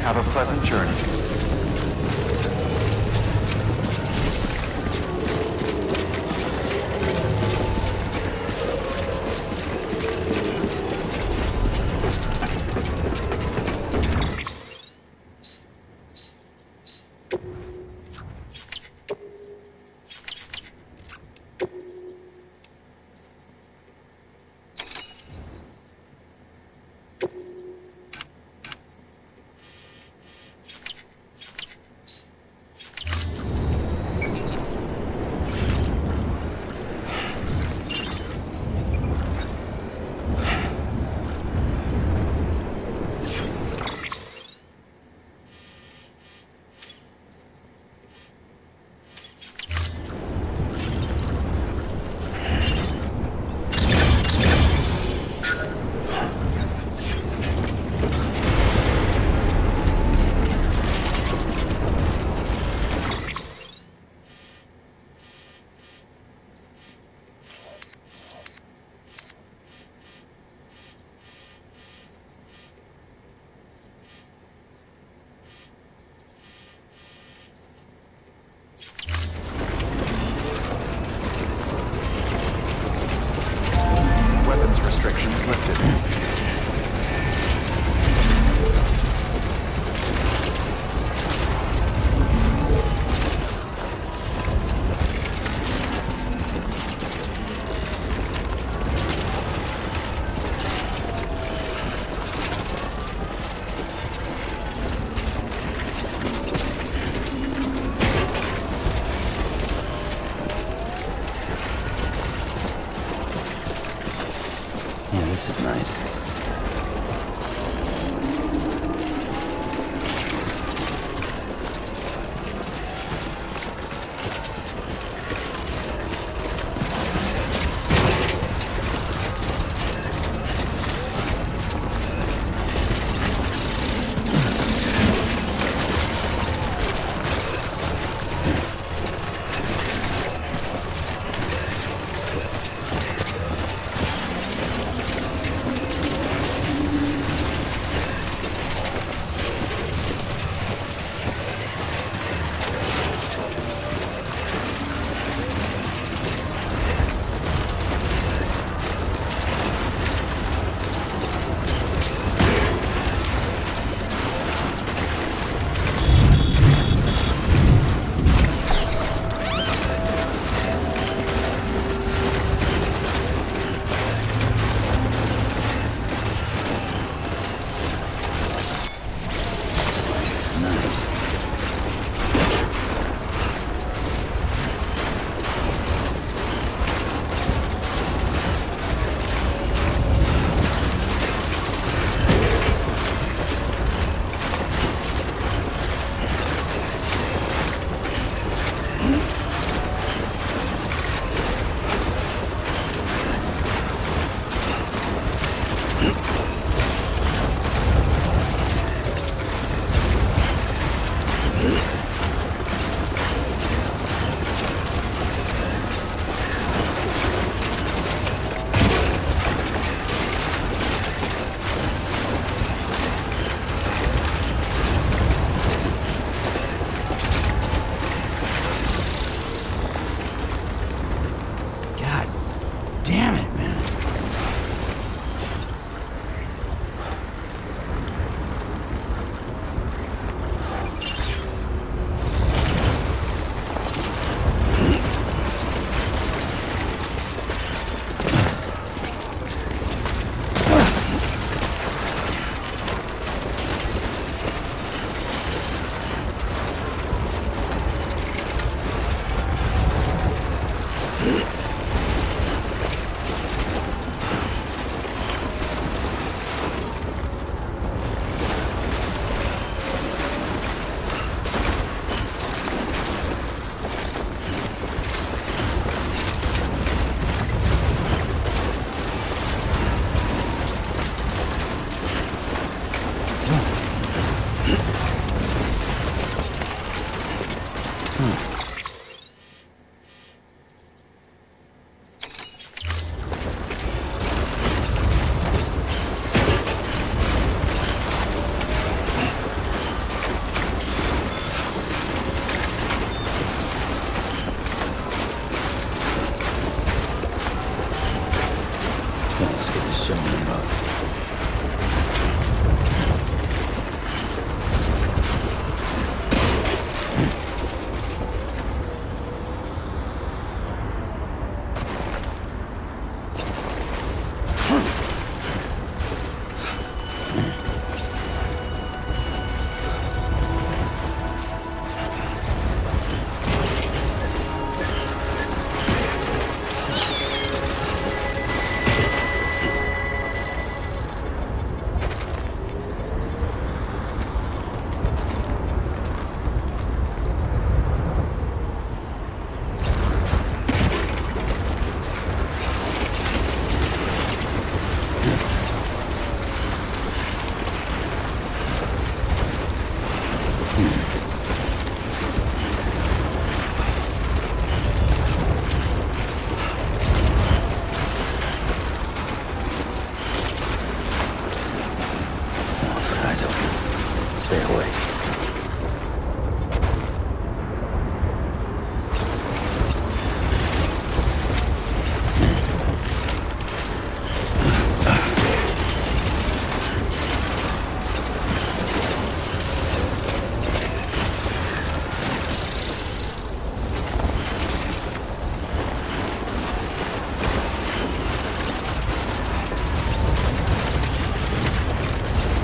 Have a pleasant journey.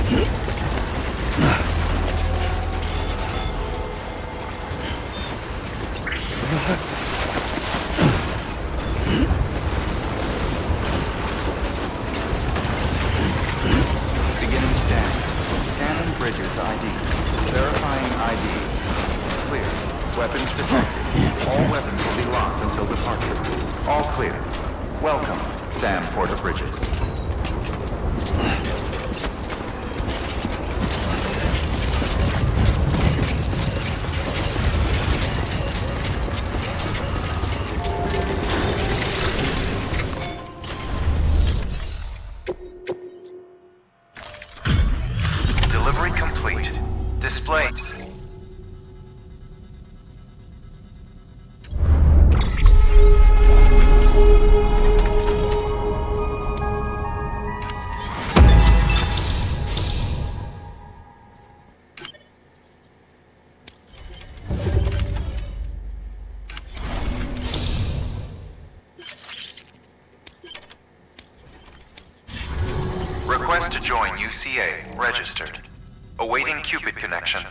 Beginning scan. Scanning Bridges ID. Verifying ID. Clear. Weapons detected. All weapons will be locked until departure. All clear. Welcome, Sam Porter Bridges. Delivery complete. Display. Request to join UCA. Registered. Awaiting Cupid connection.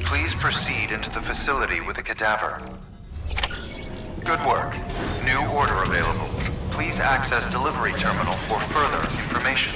Please proceed into the facility with a cadaver. Good work. New order available. Please access delivery terminal for further information.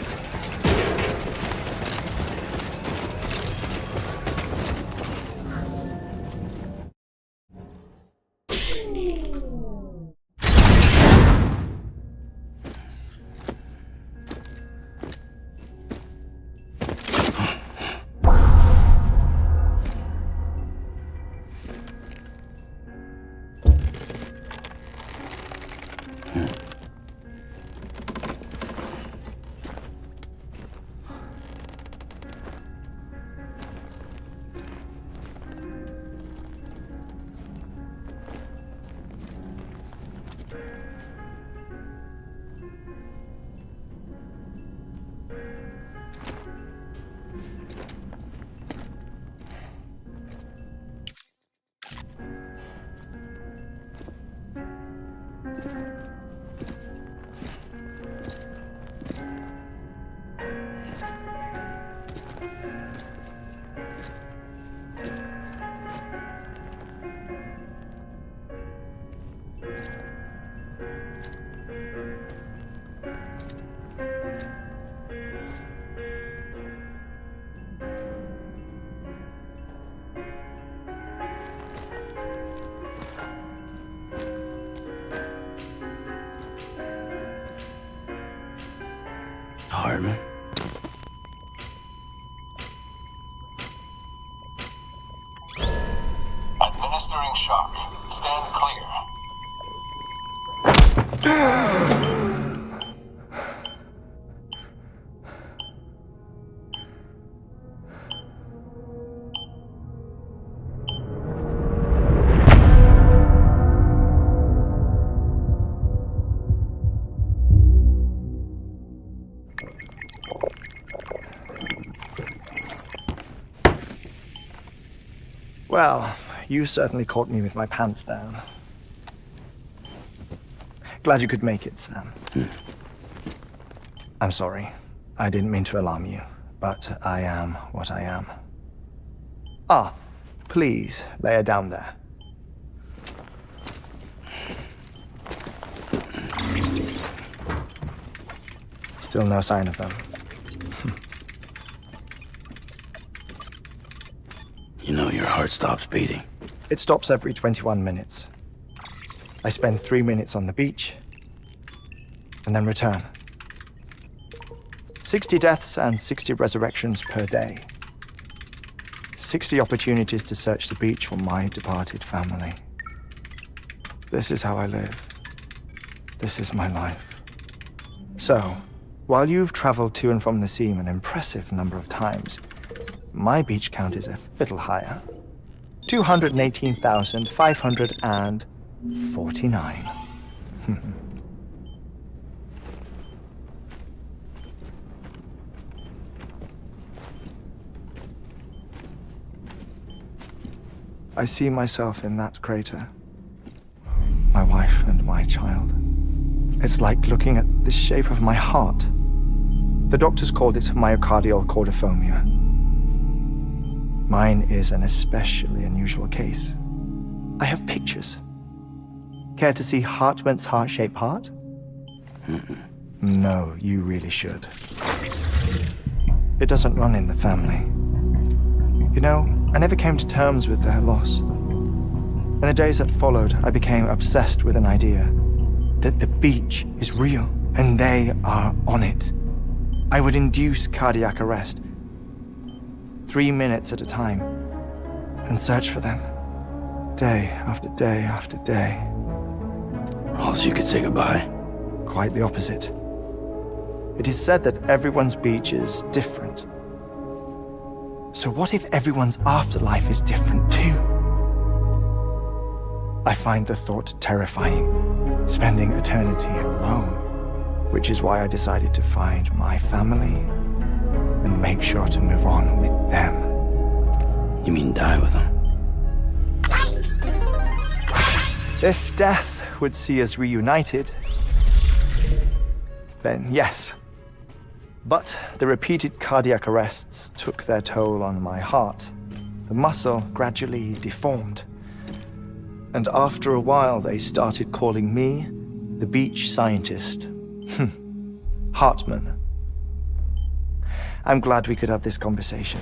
Hartman. Administering shock. Stand clear. Well, you certainly caught me with my pants down. Glad you could make it, Sam. I'm sorry. I didn't mean to alarm you, but I am what I am. Ah, please, lay her down there. Still no sign of them. You know your heart stops beating. It stops every 21 minutes. I spend 3 minutes on the beach, and then return. 60 deaths and 60 resurrections per day. 60 opportunities to search the beach for my departed family. This is how I live. This is my life. So, while you've traveled to and from the seam an impressive number of times, my beach count is a little higher. 218,549. I see myself in that crater. My wife and my child. It's like looking at the shape of my heart. The doctors called it myocardial cordiformia. Mine is an especially unusual case. I have pictures. Care to see Hartmann's heart-shaped heart? No, you really should. It doesn't run in the family. You know, I never came to terms with their loss. In the days that followed, I became obsessed with an idea that the beach is real and they are on it. I would induce cardiac arrest, 3 minutes at a time, and search for them, day after day after day. Also, you could say goodbye. Quite the opposite. It is said that everyone's beach is different. So what if everyone's afterlife is different too? I find the thought terrifying, spending eternity alone, which is why I decided to find my family and make sure to move on with them. You mean die with them? If death would see us reunited, then yes. But the repeated cardiac arrests took their toll on my heart. The muscle gradually deformed. And after a while, they started calling me the beach scientist. Hartmann. I'm glad we could have this conversation.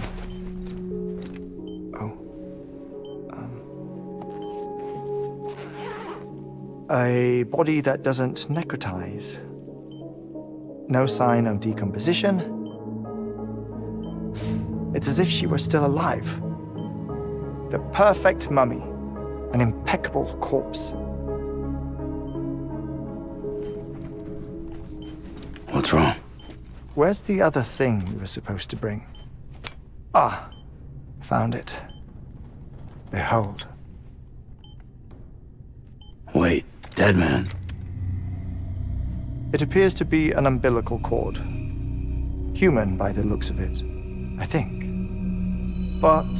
A body that doesn't necrotize. No sign of decomposition. It's as if she were still alive. The perfect mummy. An impeccable corpse. What's wrong? Where's the other thing you were supposed to bring? Ah, found it. Behold. Wait, dead man. It appears to be an umbilical cord. Human by the looks of it, I think. But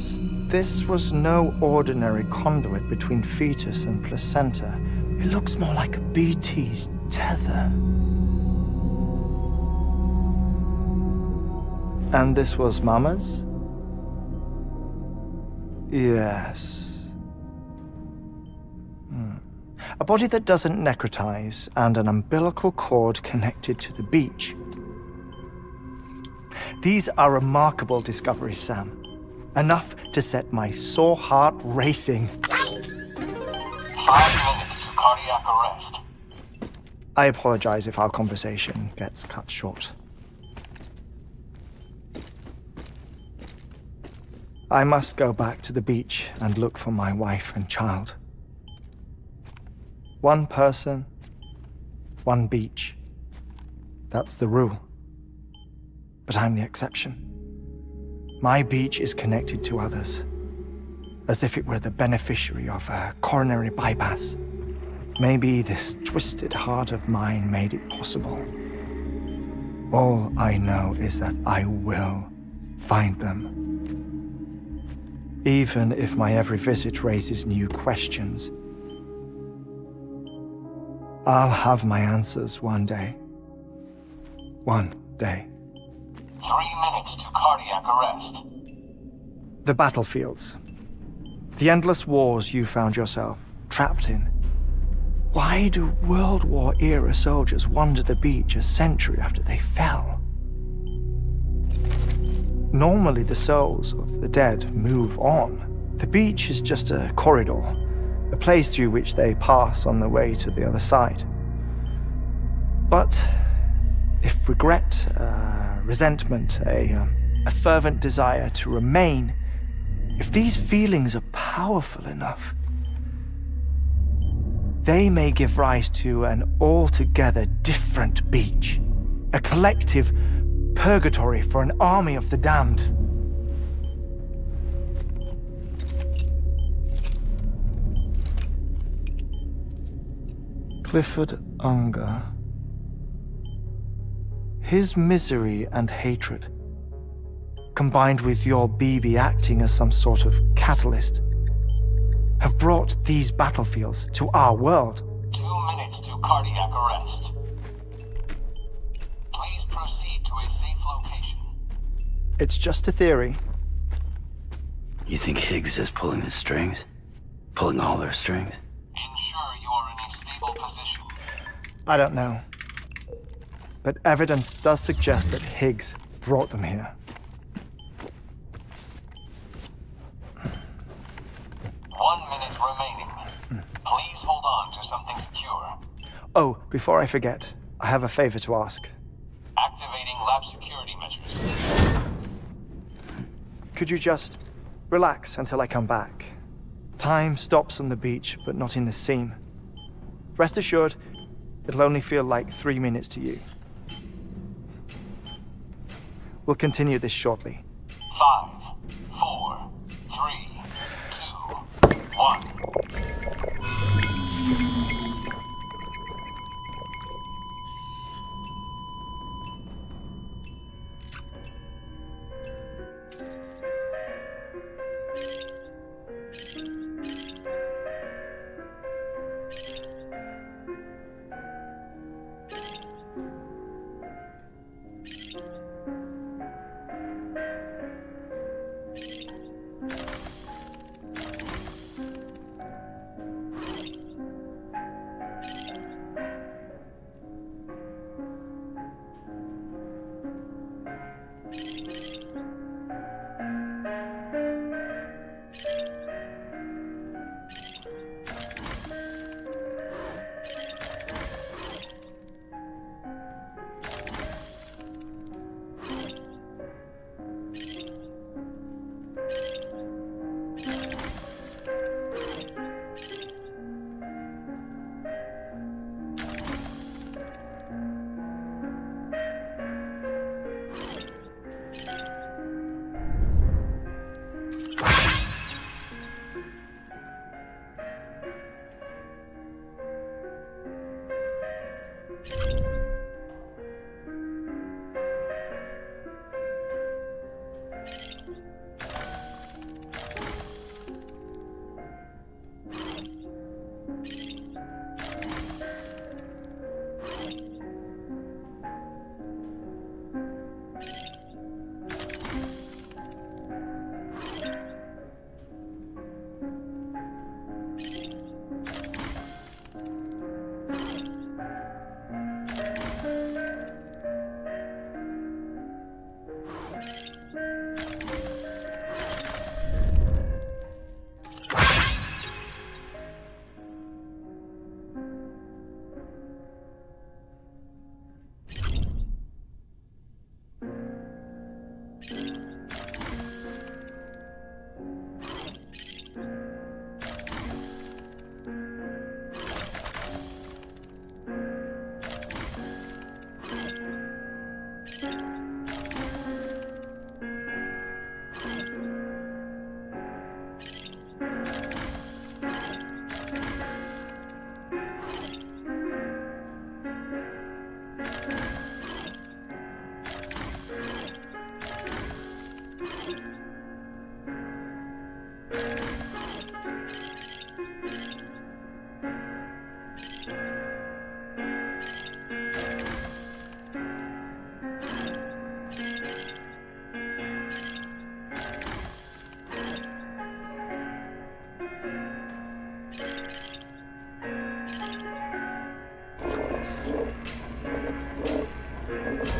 this was no ordinary conduit between fetus and placenta. It looks more like a BT's tether. And this was Mama's? Yes. A body that doesn't necrotize and an umbilical cord connected to the beach. These are remarkable discoveries, Sam. Enough to set my sore heart racing. 5 minutes to cardiac arrest. I apologize if our conversation gets cut short. I must go back to the beach and look for my wife and child. One person, one beach. That's the rule. But I'm the exception. My beach is connected to others, as if it were the beneficiary of a coronary bypass. Maybe this twisted heart of mine made it possible. All I know is that I will find them. Even if my every visit raises new questions, I'll have my answers one day. One day. 3 minutes to cardiac arrest. The battlefields. The endless wars you found yourself trapped in. Why do World War-era soldiers wander the beach a century after they fell? Normally the souls of the dead move on. The beach is just a corridor, a place through which they pass on the way to the other side. But if regret, resentment, a fervent desire to remain, if these feelings are powerful enough, they may give rise to an altogether different beach, a collective purgatory for an army of the damned. Clifford Unger. His misery and hatred, combined with your BB acting as some sort of catalyst, have brought these battlefields to our world. 2 minutes to cardiac arrest. Please proceed to a safe location. It's just a theory. You think Higgs is pulling the strings? Pulling all their strings? Ensure you are in a stable position. I don't know. But evidence does suggest that Higgs brought them here. 1 minute remaining. Please hold on to something secure. Oh, before I forget, I have a favor to ask. Activating lab security measures. Could you just relax until I come back? Time stops on the beach, but not in the scene. Rest assured, it'll only feel like 3 minutes to you. We'll continue this shortly. 5, 4, 3, 2, 1.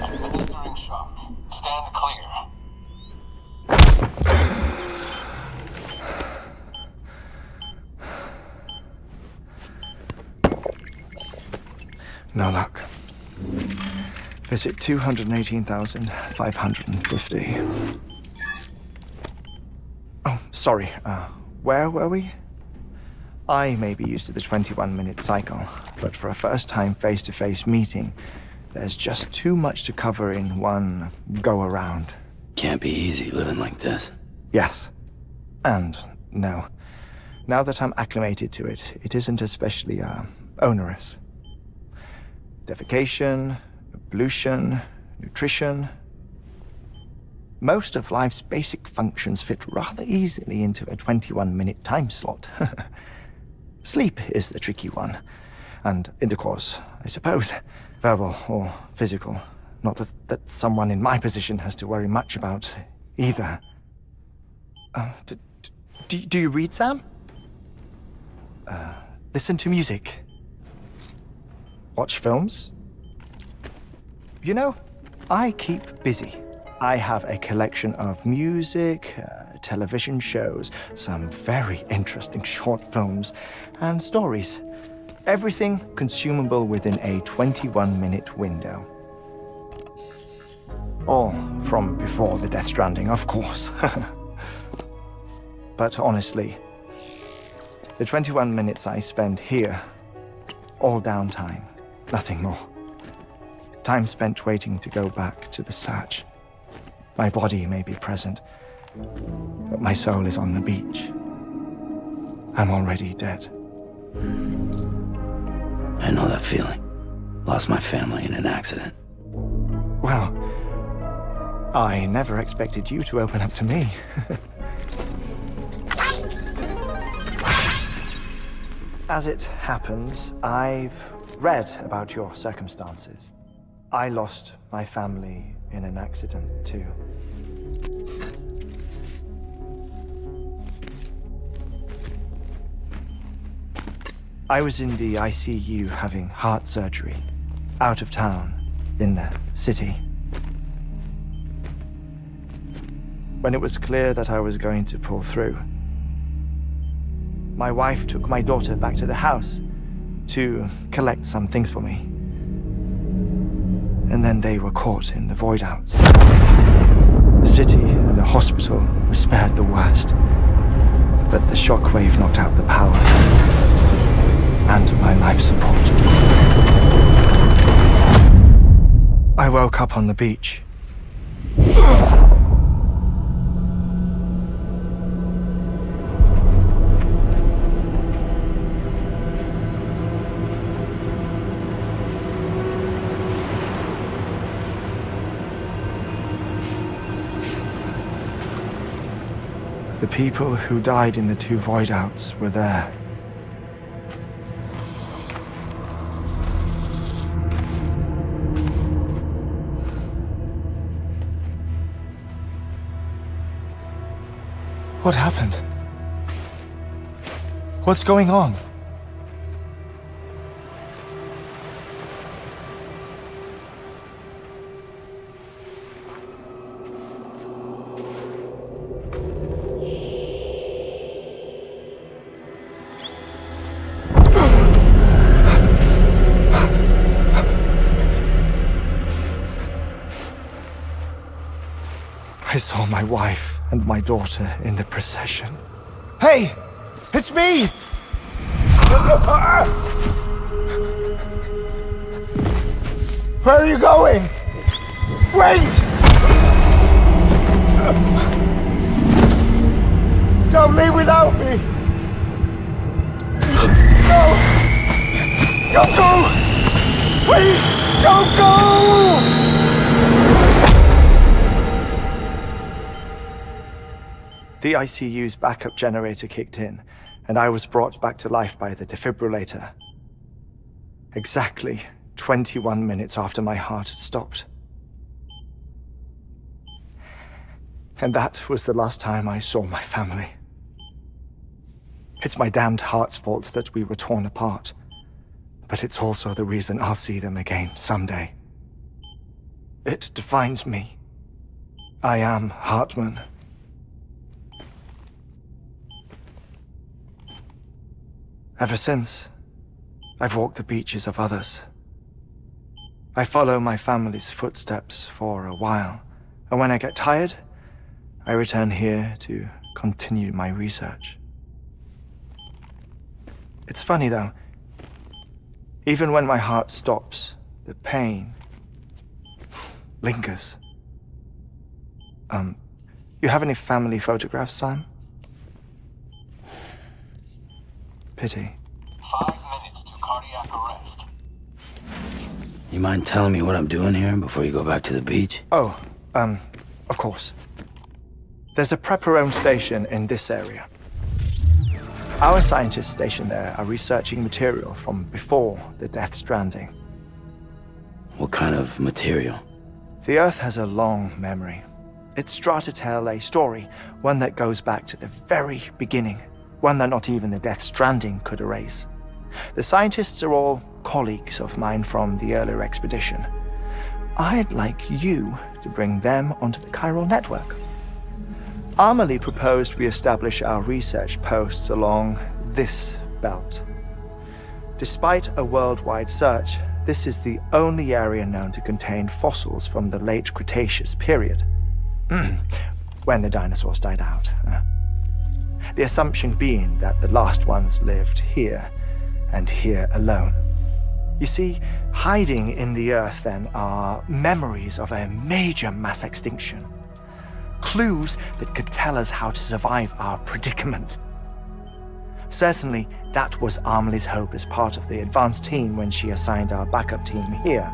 Administering shock. Stand clear. No luck. Visit 218,550. Oh, sorry. Where were we? I may be used to the 21-minute cycle, but for a first-time face-to-face meeting, there's just too much to cover in one go-around. Can't be easy living like this. Yes. And no. Now that I'm acclimated to it, it isn't especially, onerous. Defecation, pollution, nutrition. Most of life's basic functions fit rather easily into a 21-minute time slot. Sleep is the tricky one. And intercourse, I suppose. Verbal or physical. Not that someone in my position has to worry much about either. Do you read, Sam? Listen to music. Watch films. You know, I keep busy. I have a collection of music, television shows, some very interesting short films, and stories. Everything consumable within a 21-minute window. All from before the Death Stranding, of course. But honestly, the 21 minutes I spend here, all downtime, nothing more. Time spent waiting to go back to the search. My body may be present, but my soul is on the beach. I'm already dead. I know that feeling. Lost my family in an accident. Well, I never expected you to open up to me. As it happens, I've read about your circumstances. I lost my family in an accident, too. I was in the ICU having heart surgery, out of town, in the city. When it was clear that I was going to pull through, my wife took my daughter back to the house to collect some things for me. And then they were caught in the void-outs. The city and the hospital were spared the worst, but the shockwave knocked out the power and my life support. I woke up on the beach. The people who died in the two void-outs were there. What happened? What's going on? I saw my wife and my daughter in the procession. Hey! It's me! Where are you going? Wait! Don't leave without me! No! Don't go! Please, don't go! The ICU's backup generator kicked in, and I was brought back to life by the defibrillator. Exactly 21 minutes after my heart had stopped. And that was the last time I saw my family. It's my damned heart's fault that we were torn apart, but it's also the reason I'll see them again someday. It defines me. I am Hartman. Ever since, I've walked the beaches of others. I follow my family's footsteps for a while, and when I get tired, I return here to continue my research. It's funny though. Even when my heart stops, the pain lingers. You have any family photographs, Sam? Pity. 5 minutes to cardiac arrest. You mind telling me what I'm doing here before you go back to the beach? Oh, of course. There's a Prepper-owned station in this area. Our scientists stationed there are researching material from before the Death Stranding. What kind of material? The Earth has a long memory. It's trying to tell a story, one that goes back to the very beginning, one that not even the Death Stranding could erase. The scientists are all colleagues of mine from the earlier expedition. I'd like you to bring them onto the chiral network. Amelie proposed we establish our research posts along this belt. Despite a worldwide search, this is the only area known to contain fossils from the late Cretaceous period, when the dinosaurs died out. The assumption being that the last ones lived here, and here alone. You see, hiding in the Earth then are memories of a major mass extinction. Clues that could tell us how to survive our predicament. Certainly, that was Amelie's hope as part of the advanced team when she assigned our backup team here.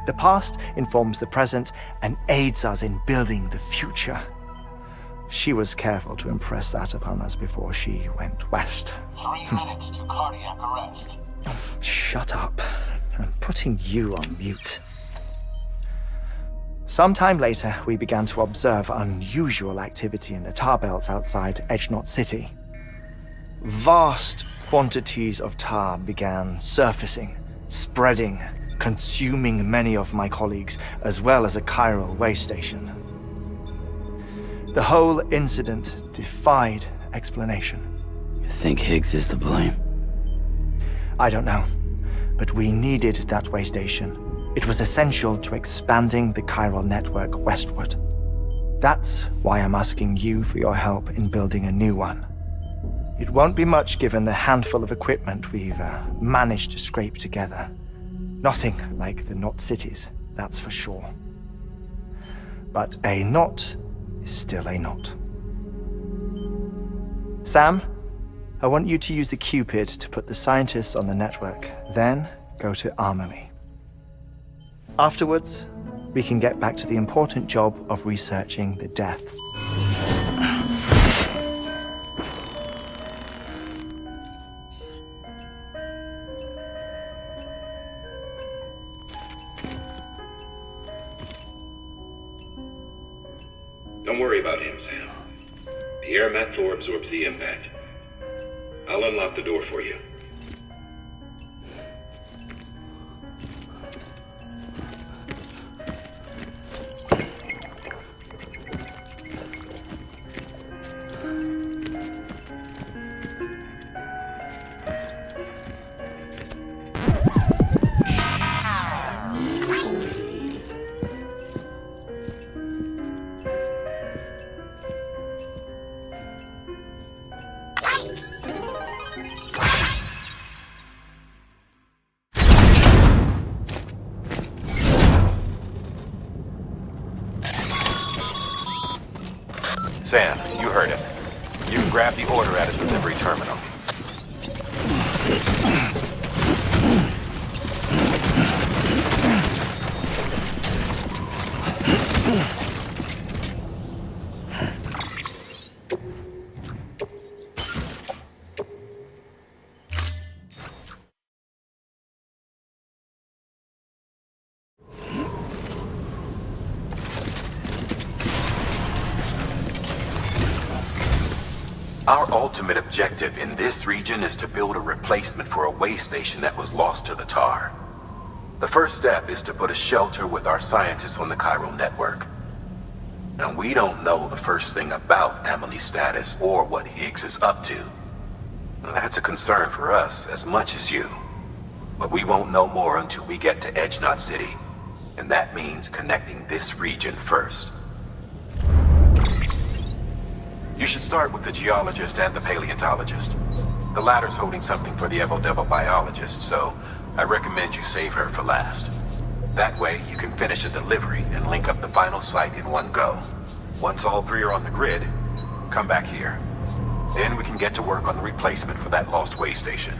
The past informs the present and aids us in building the future. She was careful to impress that upon us before she went west. 3 minutes to cardiac arrest. Shut up. I'm putting you on mute. Sometime later, we began to observe unusual activity in the tar belts outside Edgnot City. Vast quantities of tar began surfacing, spreading, consuming many of my colleagues, as well as a chiral way station. The whole incident defied explanation. You think Higgs is to blame? I don't know, but we needed that way station. It was essential to expanding the chiral network westward. That's why I'm asking you for your help in building a new one. It won't be much given the handful of equipment we've managed to scrape together. Nothing like the knot cities, that's for sure. But a knot is still a knot. Sam, I want you to use the Cupid to put the scientists on the network, then go to Amelie. Afterwards, we can get back to the important job of researching the deaths. Don't worry about him, Sam. The air mat floor absorbs the impact. I'll unlock the door for you. Sam, you heard it. You can grab the order at a delivery terminal. Our ultimate objective in this region is to build a replacement for a way station that was lost to the tar. The first step is to put a shelter with our scientists on the chiral network. Now, we don't know the first thing about Amelie's status or what Higgs is up to. Now, that's a concern for us as much as you. But we won't know more until we get to Edgnot City. And that means connecting this region first. You should start with the geologist and the paleontologist. The latter's holding something for the Evo-Devo biologist, so I recommend you save her for last. That way, you can finish a delivery and link up the final site in one go. Once all three are on the grid, come back here. Then we can get to work on the replacement for that lost way station.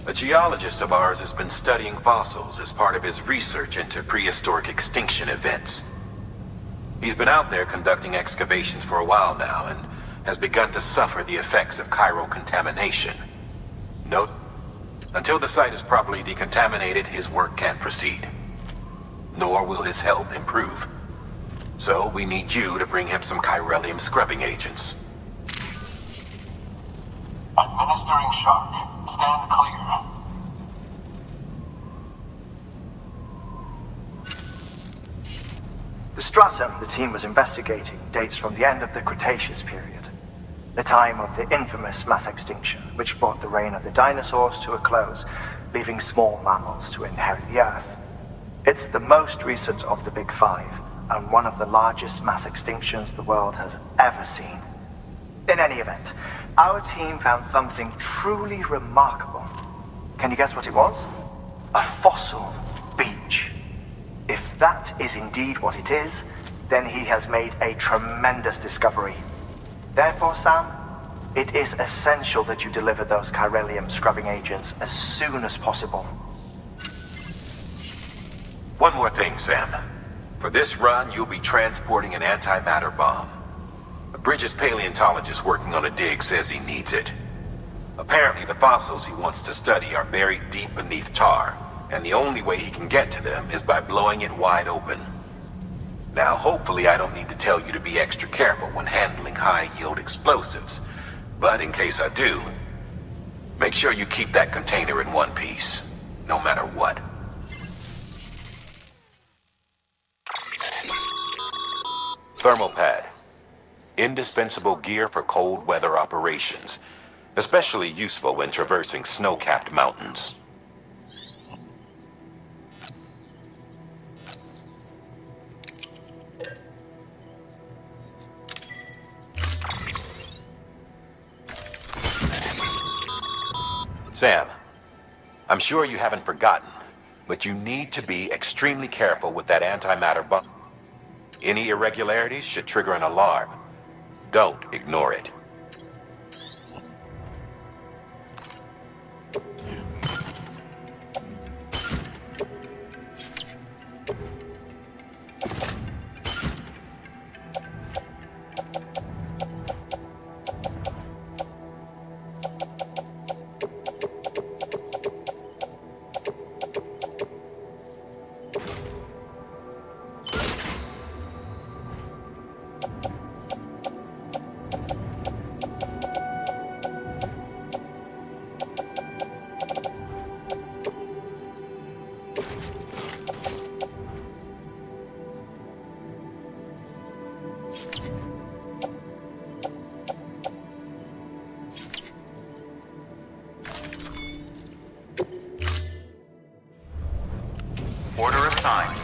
A geologist of ours has been studying fossils as part of his research into prehistoric extinction events. He's been out there conducting excavations for a while now and has begun to suffer the effects of chiral contamination. Note, until the site is properly decontaminated, his work can't proceed. Nor will his health improve. So we need you to bring him some chiralium scrubbing agents. Administering shock. Stand clear. The stratum the team was investigating dates from the end of the Cretaceous period, the time of the infamous mass extinction, which brought the reign of the dinosaurs to a close, leaving small mammals to inherit the Earth. It's the most recent of the Big Five, and one of the largest mass extinctions the world has ever seen. In any event, our team found something truly remarkable. Can you guess what it was? A fossil beach. If that is indeed what it is, then he has made a tremendous discovery. Therefore, Sam, it is essential that you deliver those chiralium scrubbing agents as soon as possible. One more thing, Sam. For this run, you'll be transporting an antimatter bomb. A Bridges paleontologist working on a dig says he needs it. Apparently, the fossils he wants to study are buried deep beneath tar, and the only way he can get to them is by blowing it wide open. Now, hopefully I don't need to tell you to be extra careful when handling high-yield explosives, but in case I do, make sure you keep that container in one piece, no matter what. Thermal pad. Indispensable gear for cold weather operations, especially useful when traversing snow-capped mountains. Sam, I'm sure you haven't forgotten, but you need to be extremely careful with that antimatter bomb. Any irregularities should trigger an alarm. Don't ignore it. Order assigned.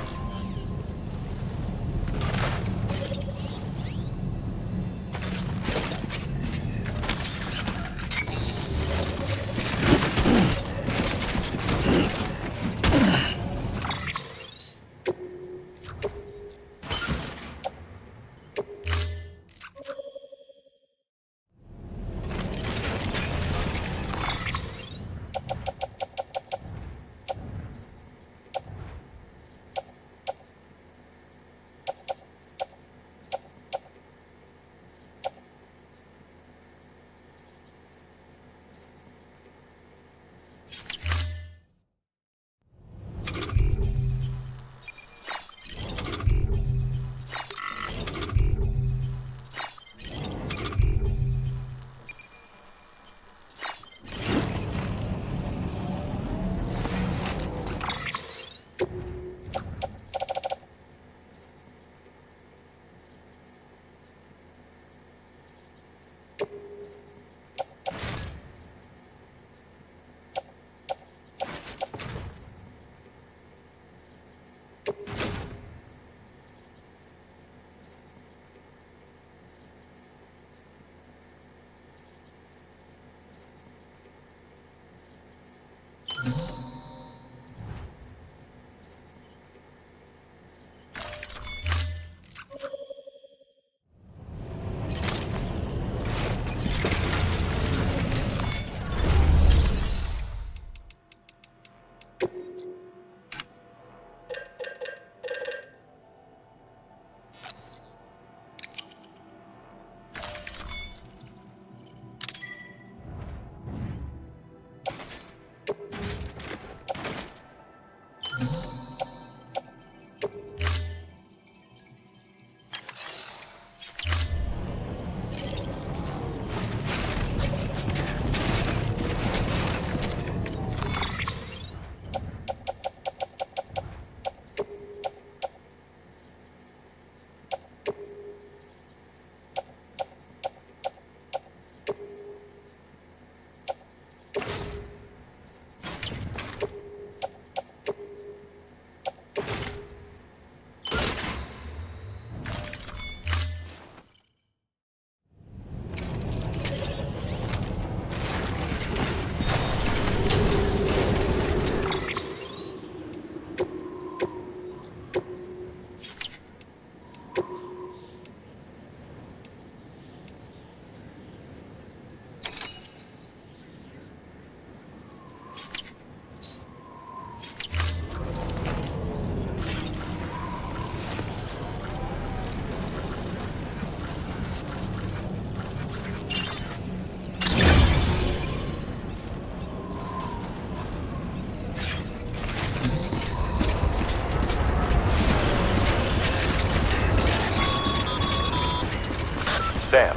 Sam,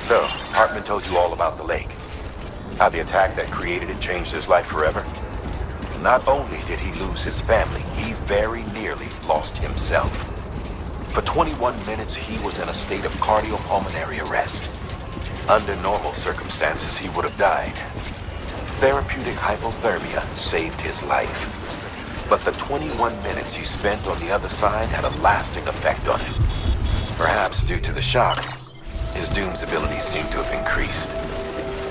so Hartman told you all about the lake. How the attack that created it changed his life forever? Not only did he lose his family, he very nearly lost himself. For 21 minutes, he was in a state of cardiopulmonary arrest. Under normal circumstances, he would have died. Therapeutic hypothermia saved his life. But the 21 minutes he spent on the other side had a lasting effect on him. Perhaps due to the shock, his Doom's abilities seem to have increased.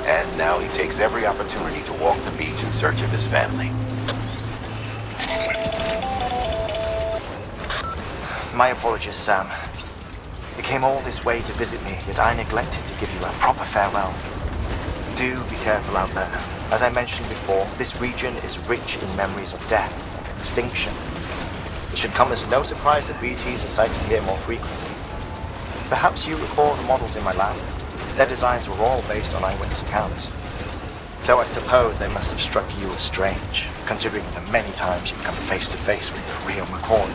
And now he takes every opportunity to walk the beach in search of his family. My apologies, Sam. You came all this way to visit me, yet I neglected to give you a proper farewell. Do be careful out there. As I mentioned before, this region is rich in memories of death, extinction. It should come as no surprise that BTs are sighted here more frequently. Perhaps you recall the models in my lab. Their designs were all based on eyewitness accounts. Though I suppose they must have struck you as strange, considering the many times you've come face to face with the real McCoy.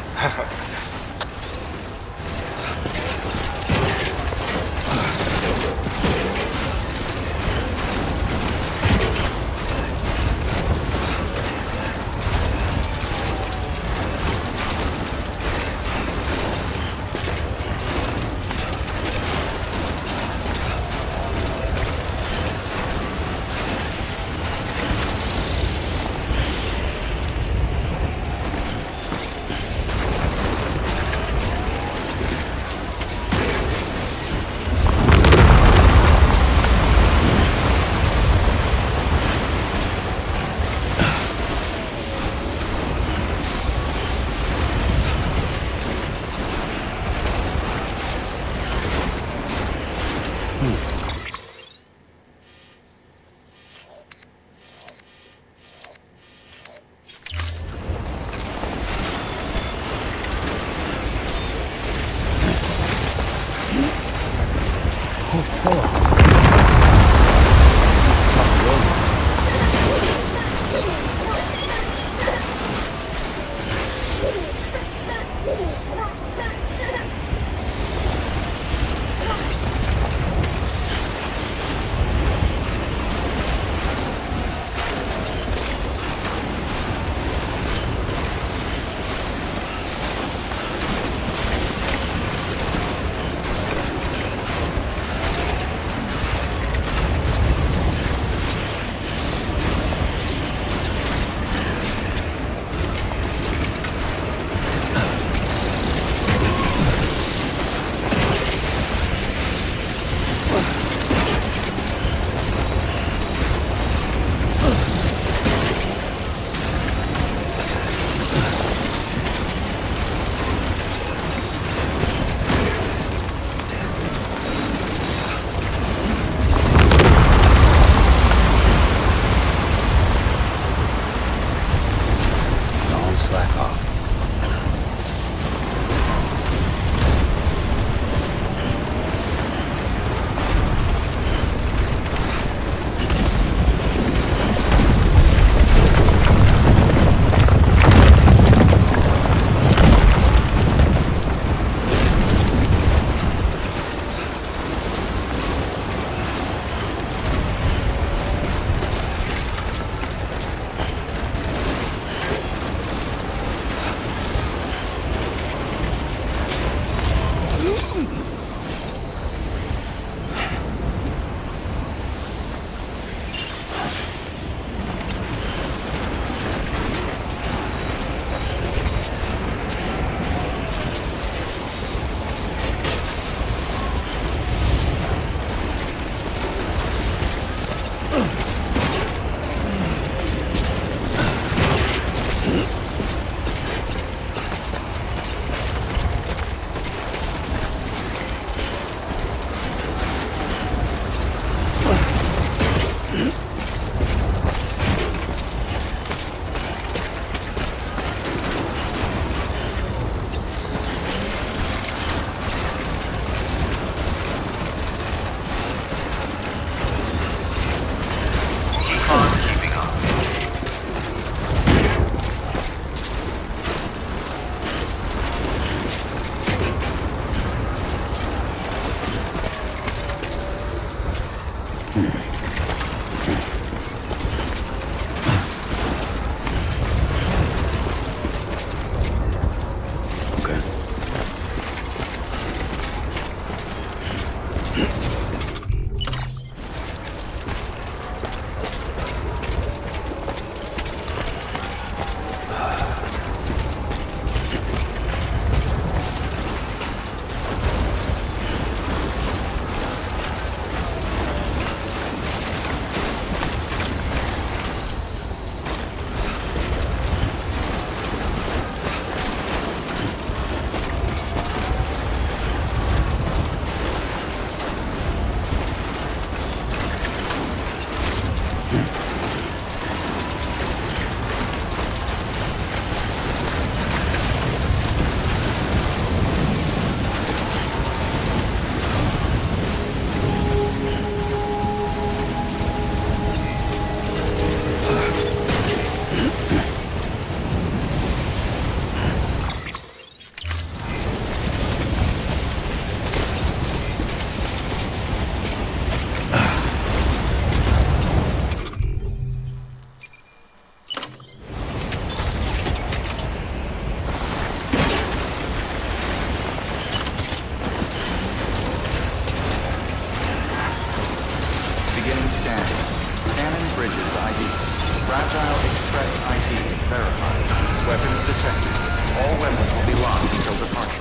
weapons detected. All weapons will be locked until departure.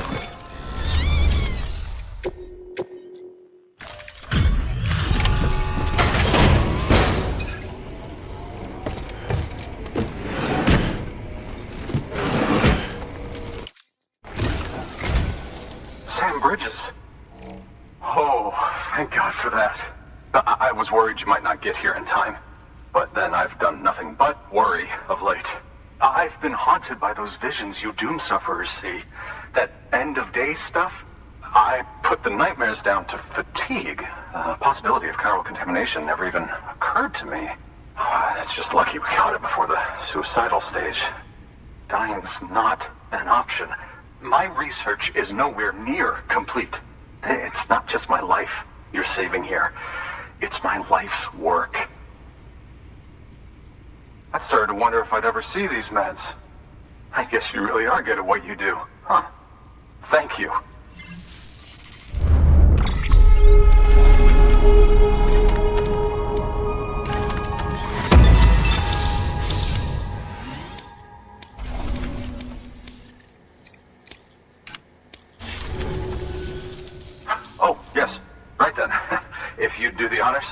Sam Bridges. Oh, thank God for that. I was worried you might not get here in time. But then I've done nothing but worry of late. I've been haunted by those visions you doom sufferers see. That end of days stuff. I put the nightmares down to fatigue. The possibility of chiral contamination never even occurred to me. It's just lucky we caught it before the suicidal stage. Dying's not an option. My research is nowhere near complete. It's not just my life you're saving here. It's my life's work. I started to wonder if I'd ever see these meds. I guess you really are good at what you do, huh? Thank you. Oh, yes. Right then. If you'd do the honors.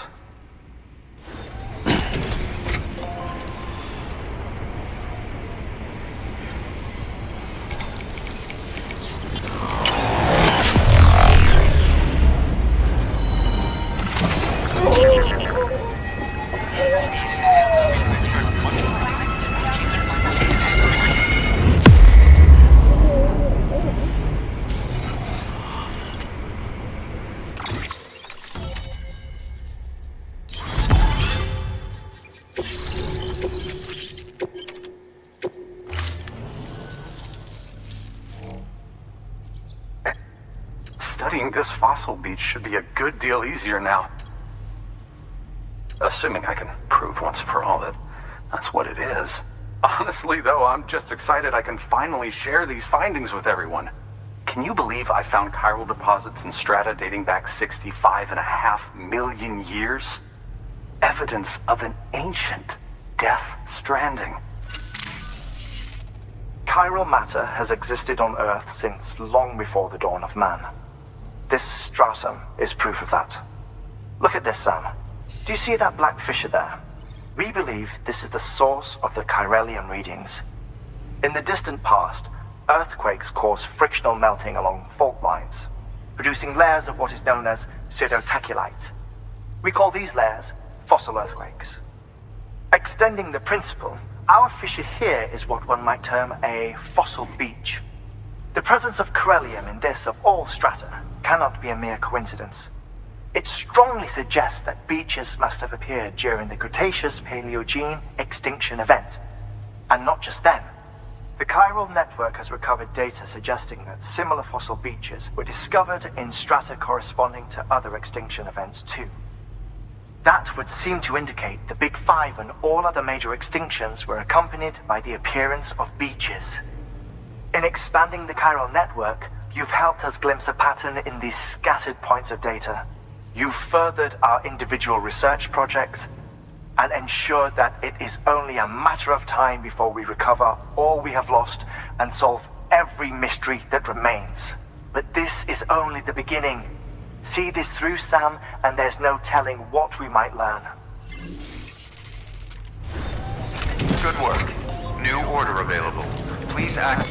Studying this fossil beach should be a good deal easier now. Assuming I can prove once for all that that's what it is. Honestly, though, I'm just excited I can finally share these findings with everyone. Can you believe I found chiral deposits in strata dating back 65.5 million years? Evidence of an ancient death stranding. Chiral matter has existed on Earth since long before the dawn of man. This stratum is proof of that. Look at this, Sam. Do you see that black fissure there? We believe this is the source of the chiralium readings. In the distant past, earthquakes caused frictional melting along fault lines, producing layers of what is known as pseudotachylite. We call these layers fossil earthquakes. Extending the principle, our fissure here is what one might term a fossil beach. The presence of chiralium in this of all strata cannot be a mere coincidence. It strongly suggests that beaches must have appeared during the Cretaceous-Paleogene extinction event. And not just then. The chiral network has recovered data suggesting that similar fossil beaches were discovered in strata corresponding to other extinction events too. That would seem to indicate the Big Five and all other major extinctions were accompanied by the appearance of beaches. In expanding the chiral network, you've helped us glimpse a pattern in these scattered points of data. You've furthered our individual research projects and ensured that it is only a matter of time before we recover all we have lost and solve every mystery that remains. But this is only the beginning. See this through, Sam, and there's no telling what we might learn. Good work. New order available. Please act.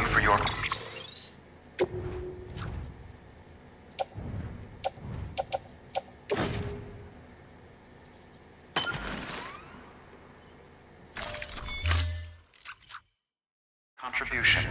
for your... contribution.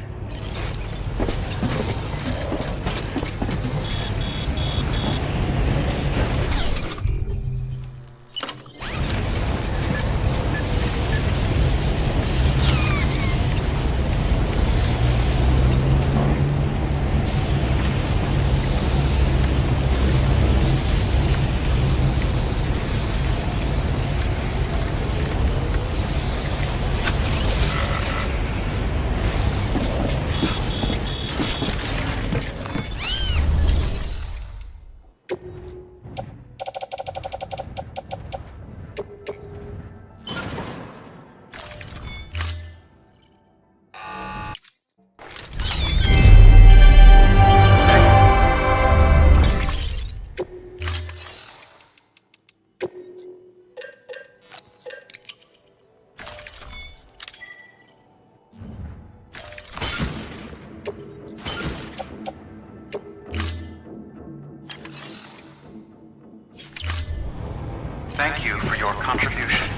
Thank you for your contribution.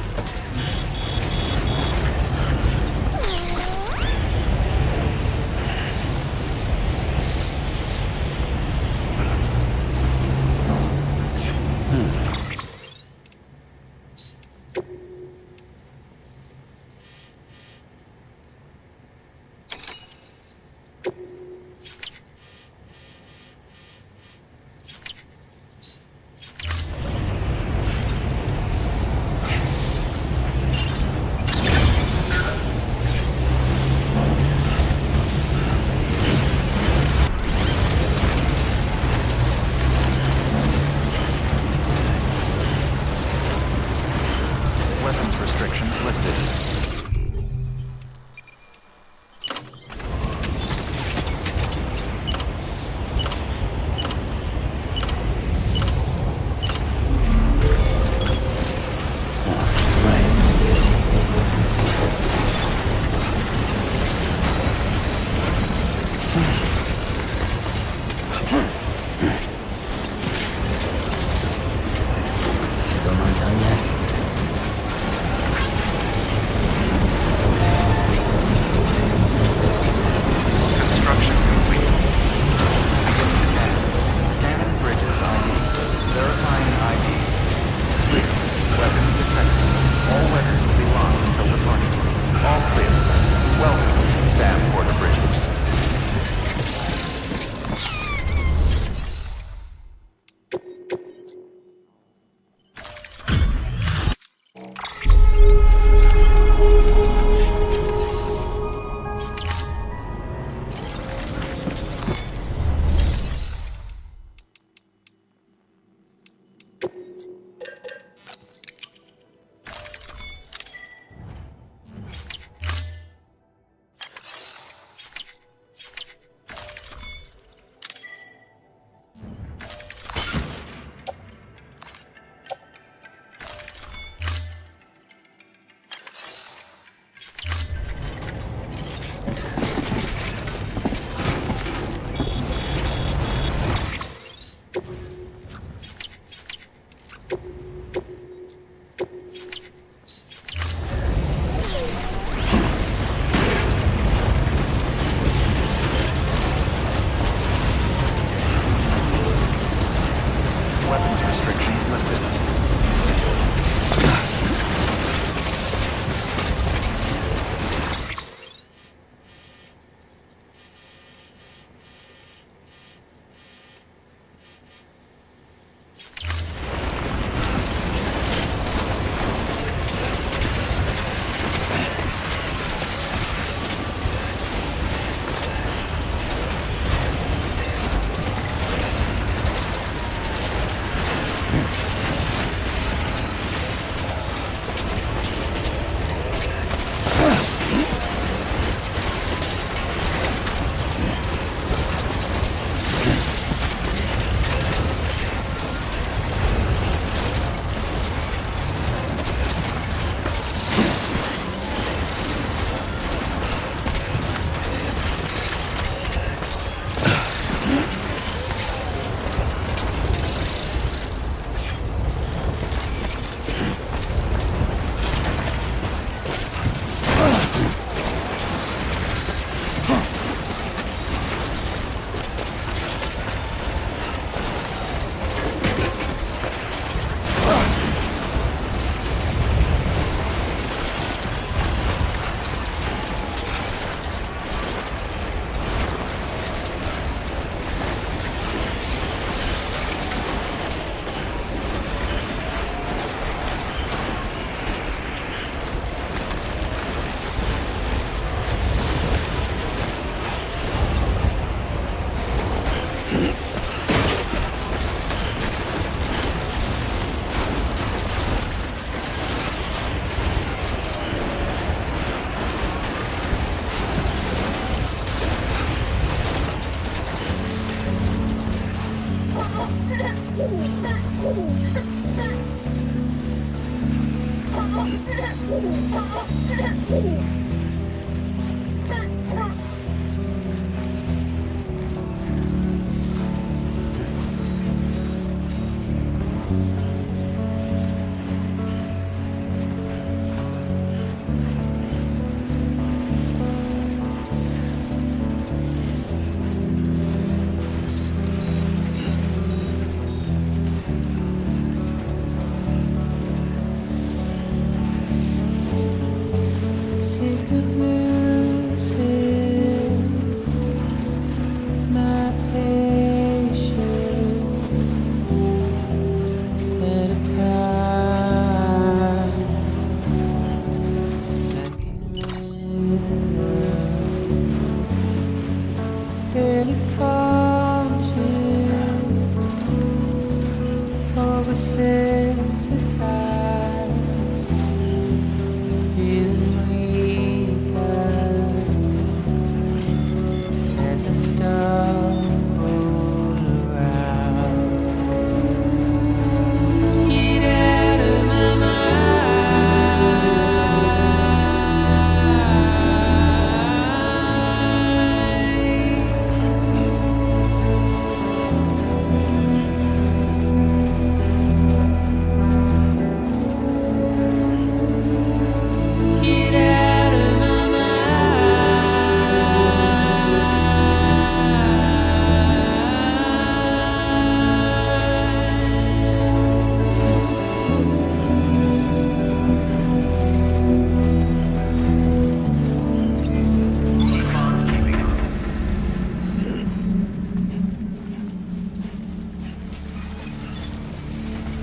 Weapons restrictions lifted. Still not done yet? Construction complete. Beginning scan. Scanning bridges ID. Verifying ID. Clear. Weapons detected. All weapons will be locked until departure. All clear. Welcome, Sam Porter Bridges.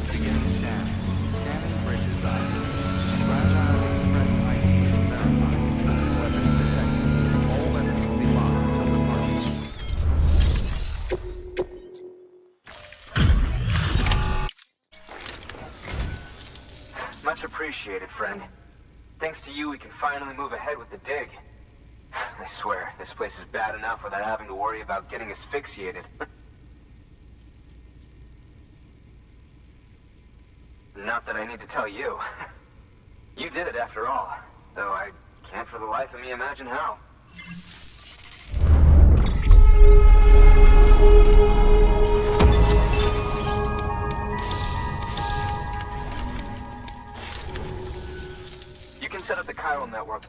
Beginning scan. Scanning bridges ID. Fragile Express ID verified. Weapons detected. All weapons will be locked until departure. Much appreciated, friend. Thanks to you, we can finally move ahead with the dig. I swear, this place is bad enough without having to worry about getting asphyxiated. Not that I need to tell you. You did it after all, though I can't for the life of me imagine how. You can set up the chiral network.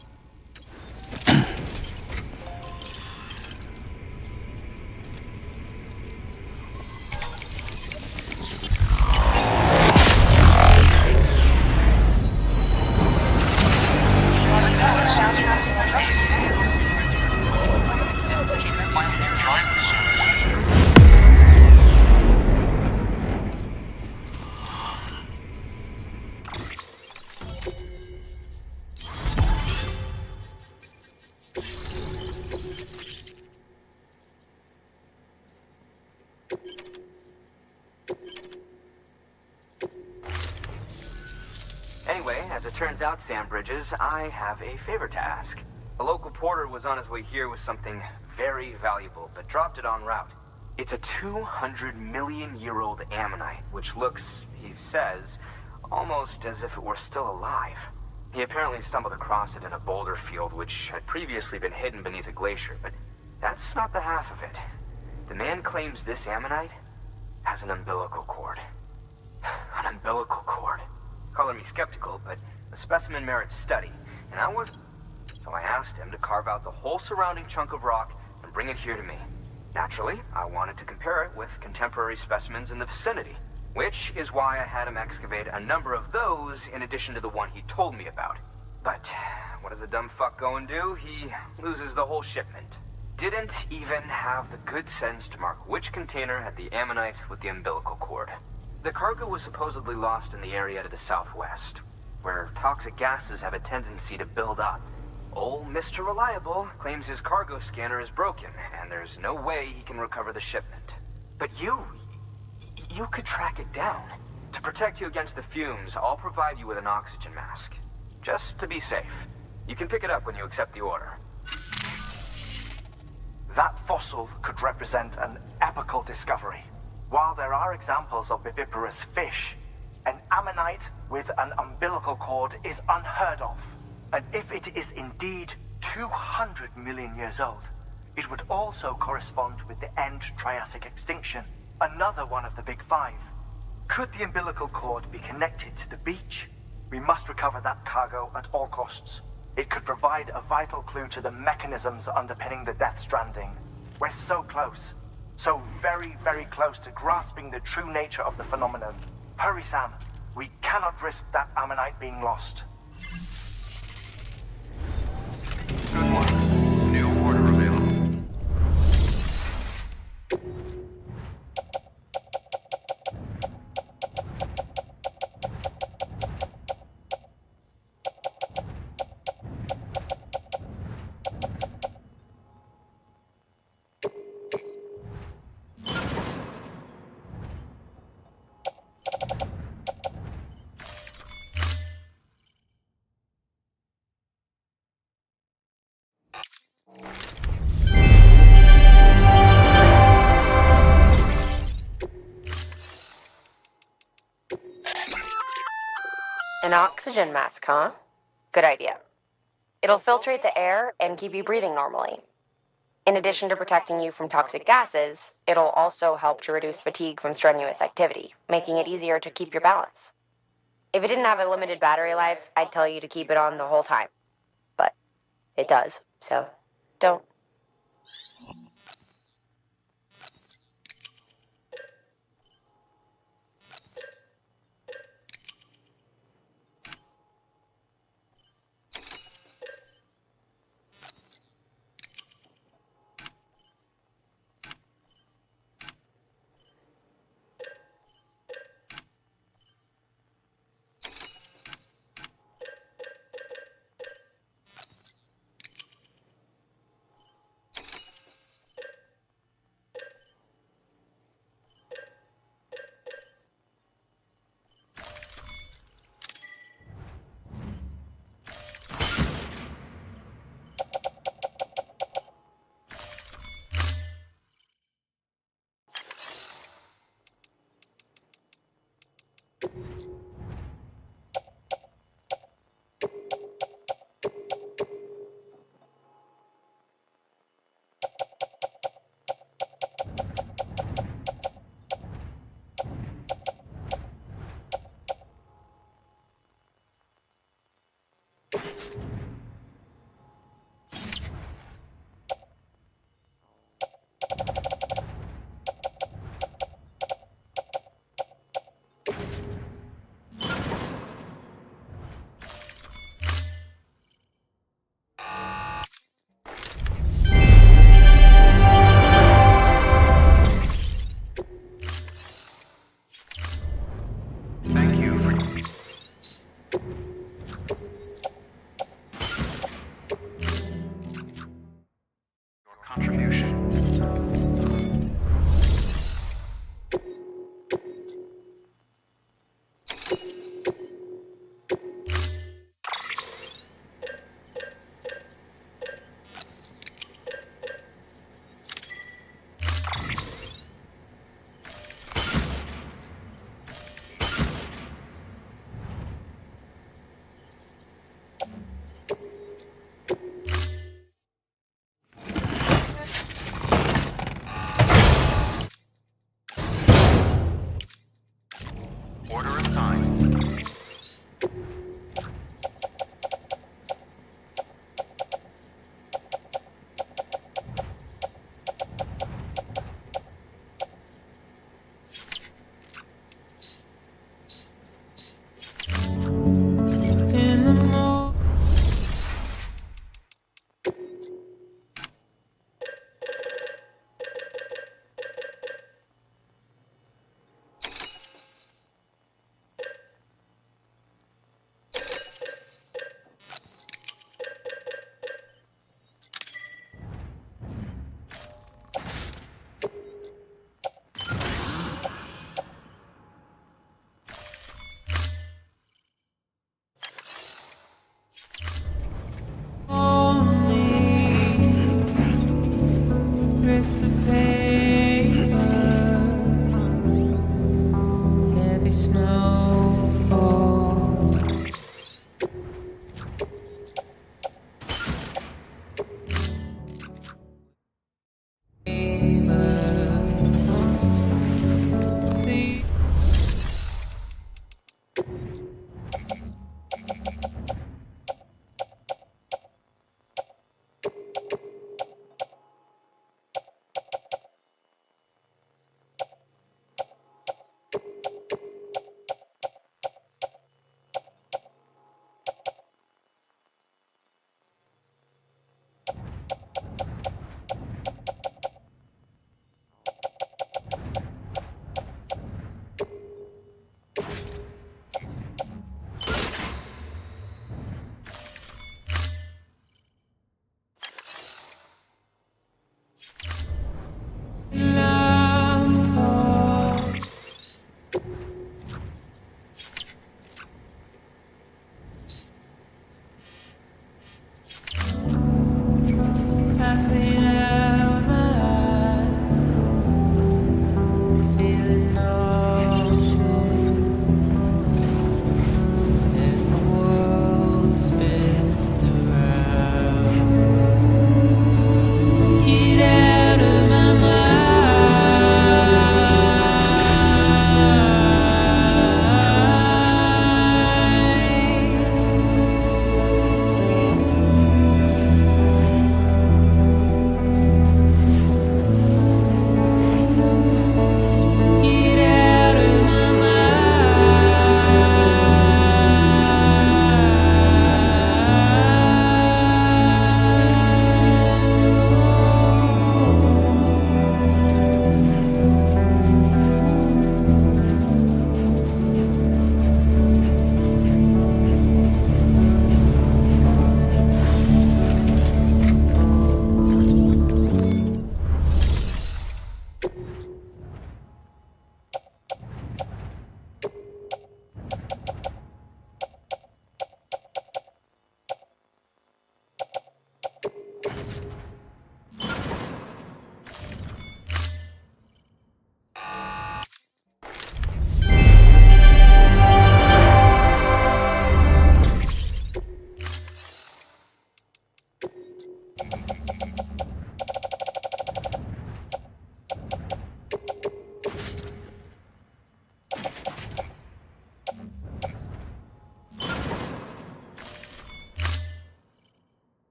Anyway, as it turns out, Sam Bridges, I have a favor to ask. A local porter was on his way here with something very valuable, but dropped it en route. It's a 200-million-year-old ammonite, which looks, he says, almost as if it were still alive. He apparently stumbled across it in a boulder field which had previously been hidden beneath a glacier, but that's not the half of it. The man claims this ammonite has an umbilical cord. An umbilical cord. Color me skeptical, but the specimen merits study, and so I asked him to carve out the whole surrounding chunk of rock and bring it here to me. Naturally, I wanted to compare it with contemporary specimens in the vicinity, which is why I had him excavate a number of those in addition to the one he told me about. But what does the dumb fuck go and do? He loses the whole shipment. Didn't even have the good sense to mark which container had the ammonite with the umbilical cord. The cargo was supposedly lost in the area to the southwest, where toxic gases have a tendency to build up. Old Mr. Reliable claims his cargo scanner is broken, and there's no way he can recover the shipment. But you could track it down. To protect you against the fumes, I'll provide you with an oxygen mask. Just to be safe. You can pick it up when you accept the order. That fossil could represent an epochal discovery. While there are examples of viviparous fish, An ammonite with an umbilical cord is unheard of. And if it is indeed 200 million years old, it would also correspond with the end Triassic extinction, another one of the big five. Could the umbilical cord be connected to the beach? We must recover that cargo at all costs. It could provide a vital clue to the mechanisms underpinning the Death Stranding. We're so close. So very, very close to grasping the true nature of the phenomenon. Hurry, Sam. We cannot risk that ammonite being lost. Good work. New order available. An oxygen mask, huh? Good idea. It'll filtrate the air and keep you breathing normally. In addition to protecting you from toxic gases, it'll also help to reduce fatigue from strenuous activity, making it easier to keep your balance. If it didn't have a limited battery life, I'd tell you to keep it on the whole time. But it does, so don't. Thank you for your contribution.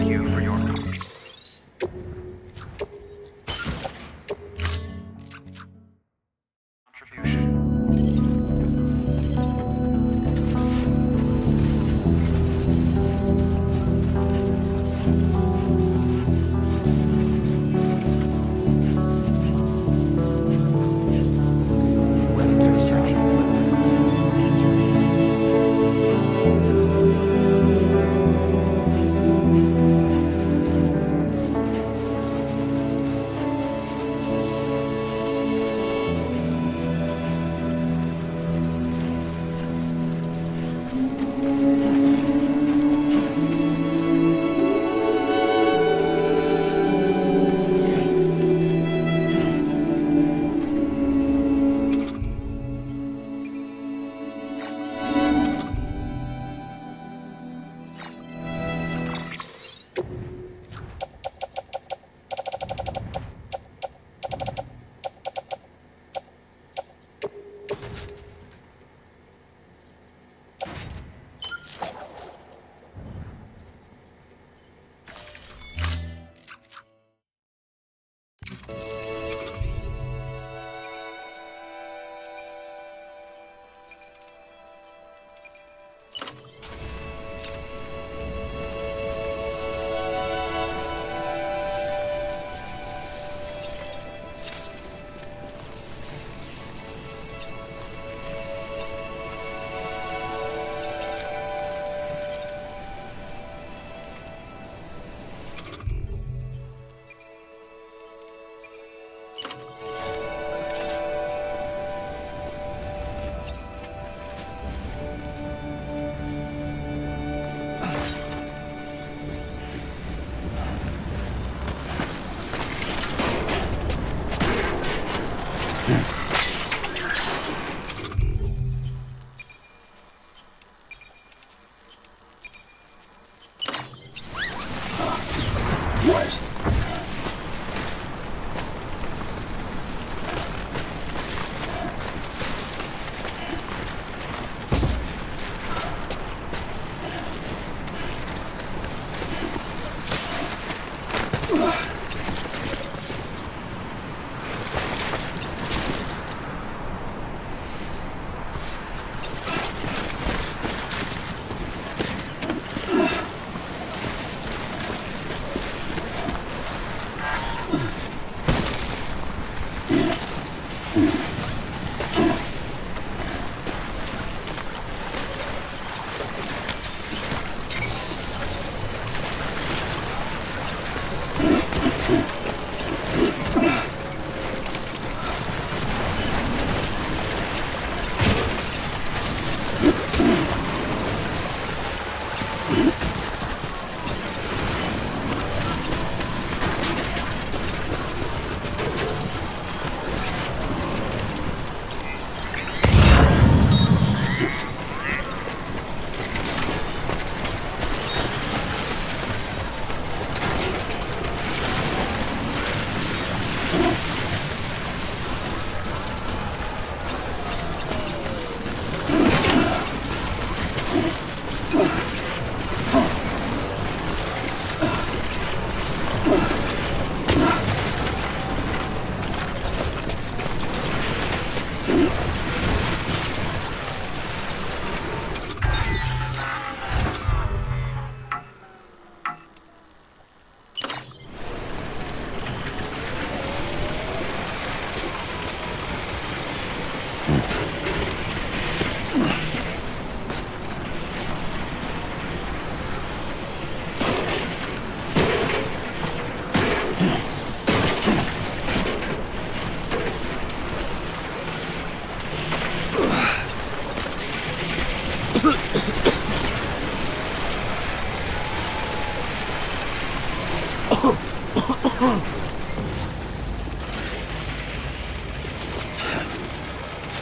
you for your contribution.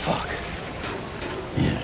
Fuck. Yeah.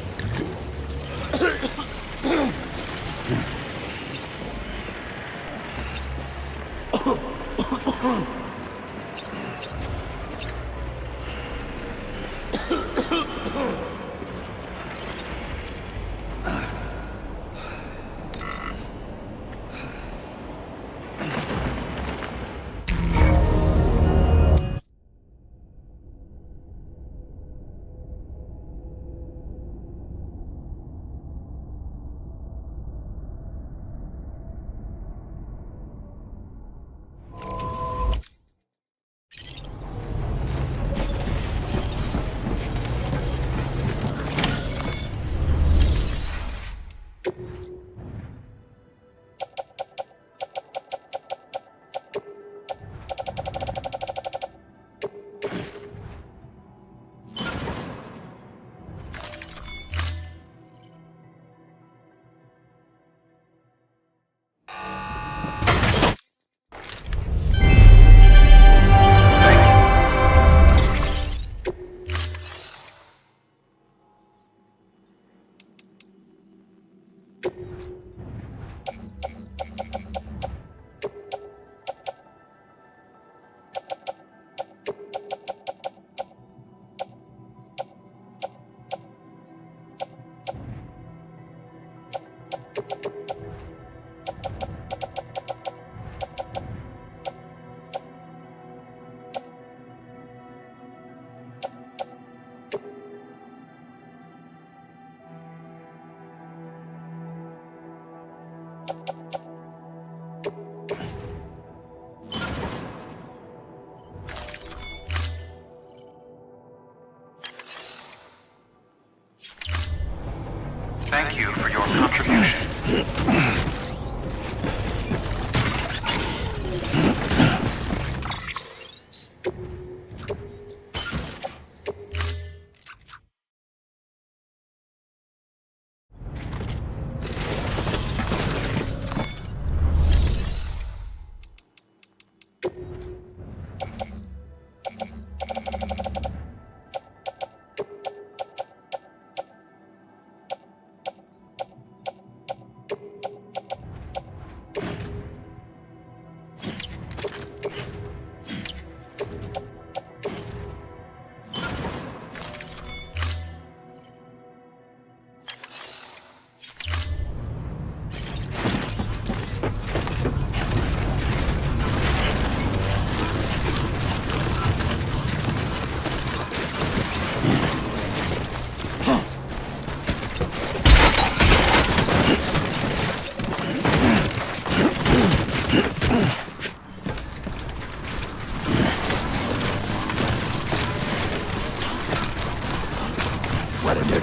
Thank you for your contribution.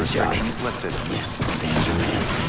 Restrictions lifted. Sam's your man.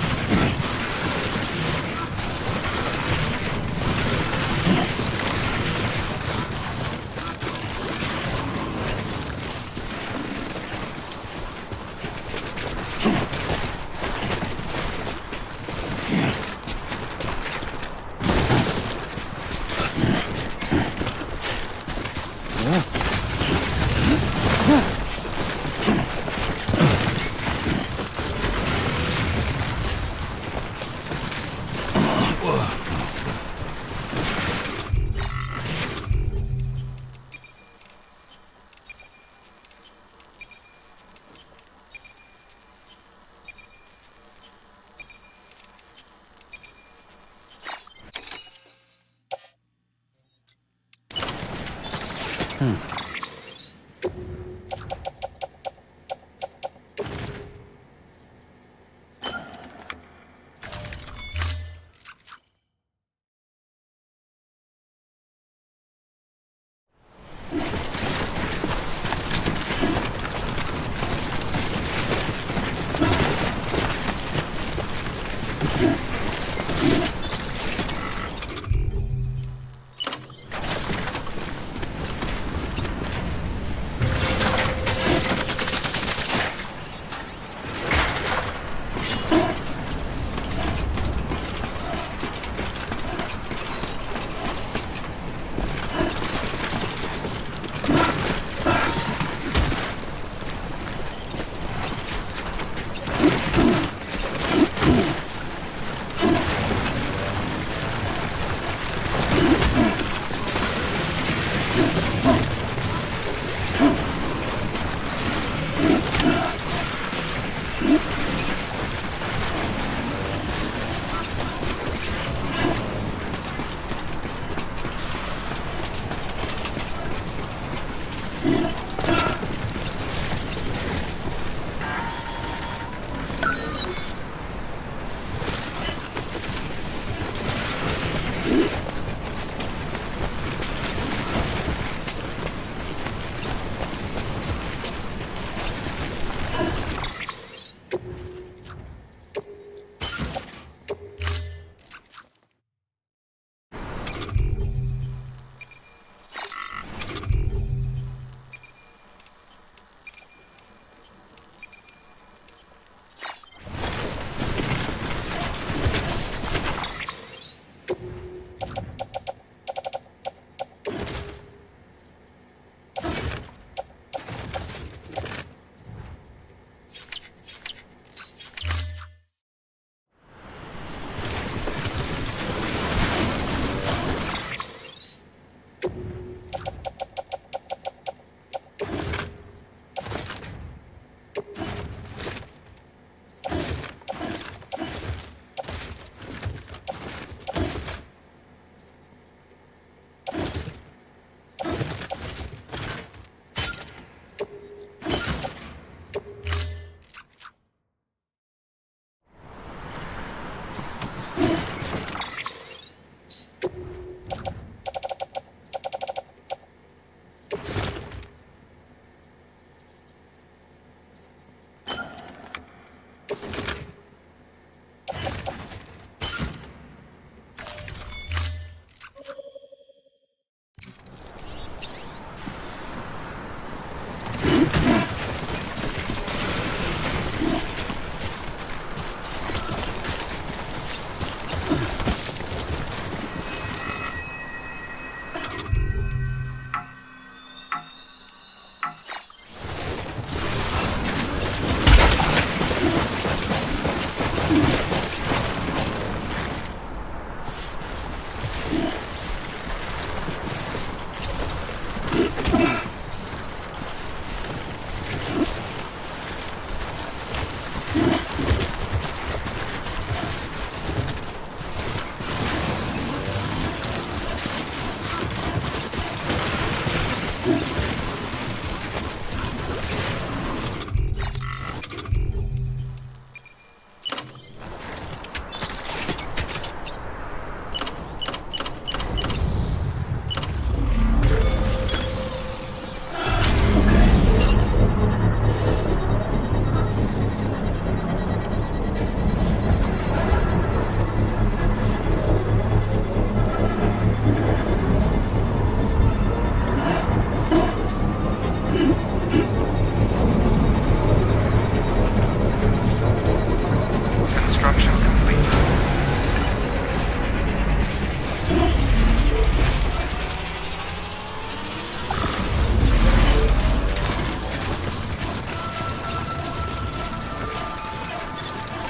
Construction complete.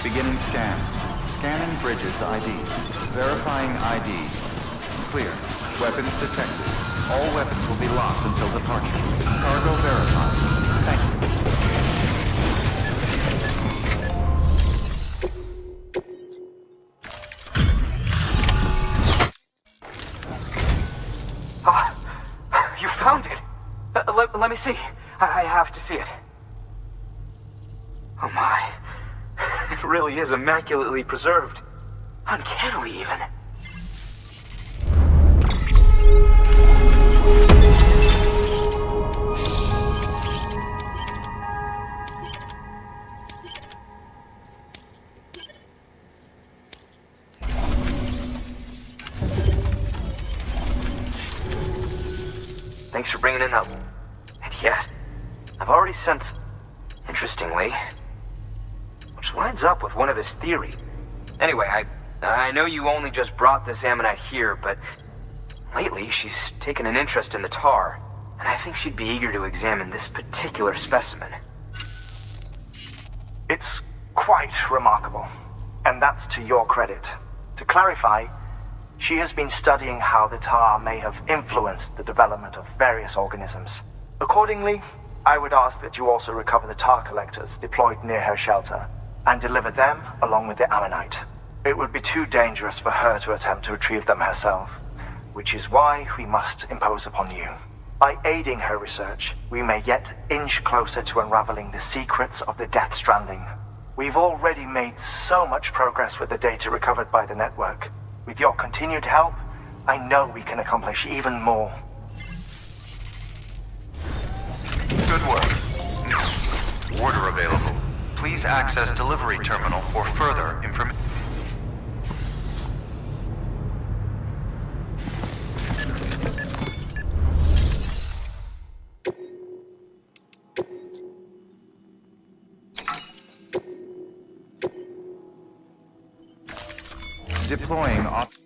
Beginning scan. Scanning bridges ID. Verifying ID. Clear. Weapons detected. All weapons will be locked until departure. Cargo verified. Thank you. You found it! Let me see. I have to see it. Oh my. It really is immaculately preserved. Uncannily, even. Thanks for bringing it up. And yes, I've already sensed, interestingly, which lines up with one of his theories. Anyway, I know you only just brought this ammonite here, but lately she's taken an interest in the tar, and I think she'd be eager to examine this particular specimen. It's quite remarkable, and that's to your credit. To clarify, she has been studying how the tar may have influenced the development of various organisms. Accordingly, I would ask that you also recover the tar collectors deployed near her shelter, and deliver them along with the ammonite. It would be too dangerous for her to attempt to retrieve them herself, which is why we must impose upon you. By aiding her research, we may yet inch closer to unraveling the secrets of the Death Stranding. We've already made so much progress with the data recovered by the network. With your continued help, I know we can accomplish even more. Good work. Order available. Please access delivery terminal for further information. Deploying off.